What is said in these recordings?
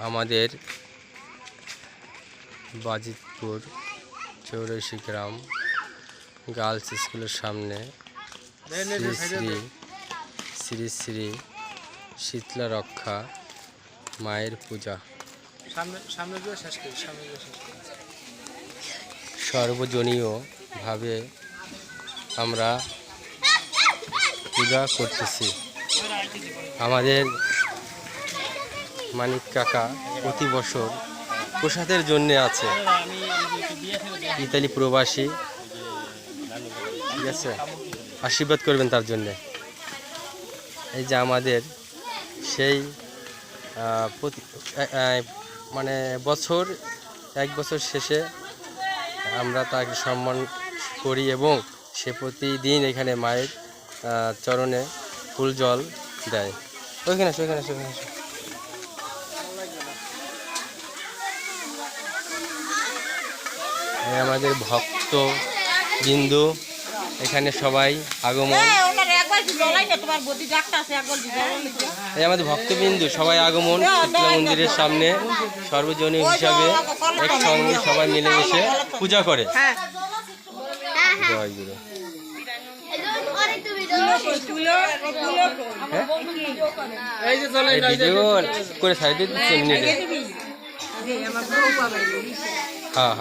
আমাদের বাজিতপুর চৌরাশি গ্রাম গার্লস স্কুলের সামনে শ্রী শ্রী শীতলা রক্ষা মায়ের পূজা সর্বজনীয়ভাবে আমরা পূজা করতেছি। আমাদের মানিক কাকা প্রতি বছর প্রসাদের জন্যে আছে, ইতালি প্রবাসী, ঠিক আছে, আশীর্বাদ করবেন তার জন্যে। এই যে আমাদের সেই মানে এক বছর শেষে আমরা তাকে সম্মান করি এবং সে প্রতিদিন এখানে মায়ের চরণে ফুল জল দেয়। ওইখানে আমাদের ভক্ত বিন্দু এখানে সবাই আগমন, এই আমাদের ভক্তবিন্দু সবাই আগমন শীতলা মন্দিরের সামনে সর্বজনীন হিসাবে একসঙ্গে সবাই মিলেমিশে পূজা করে। জয় গুরু। ভিডিও করে সাইডে দিচ্ছেন নেটে। হ্যাঁ।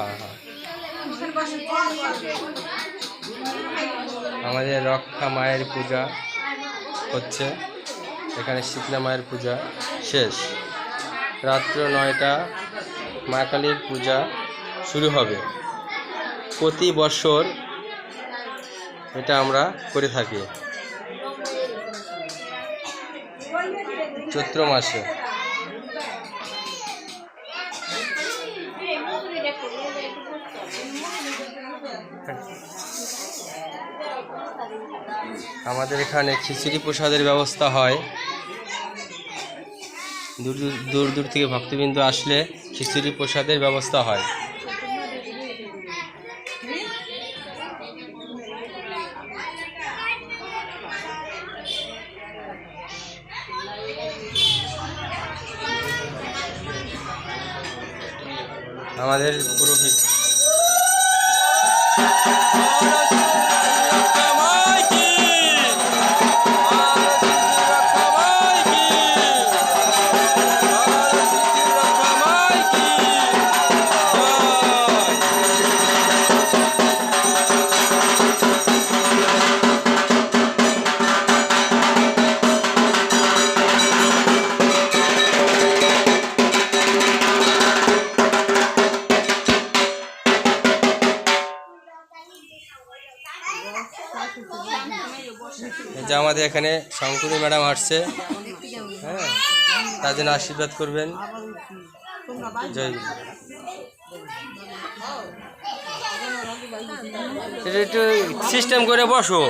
আমাদের রক্ষা মায়ের পূজা হচ্ছে এখানে, শীতলা মায়ের পূজা শেষ, রাত্র 9টা মা কালীর পূজা শুরু হবে। প্রতি বছর এটা আমরা করে থাকি চৈত্র মাসে। আমাদের এখানে খিচুড়ি প্রসাদের ব্যবস্থা হয়, দূর দূর থেকে ভক্তবৃন্দ আসলে খিচুড়ি প্রসাদের ব্যবস্থা হয়। আমাদের পুরোহিত যে আমাদের এখানে শঙ্করী ম্যাডাম আসছে, হ্যাঁ, তার জন্য আশীর্বাদ করবেন। জয় গুরু। একটু সিস্টেম করে বসো।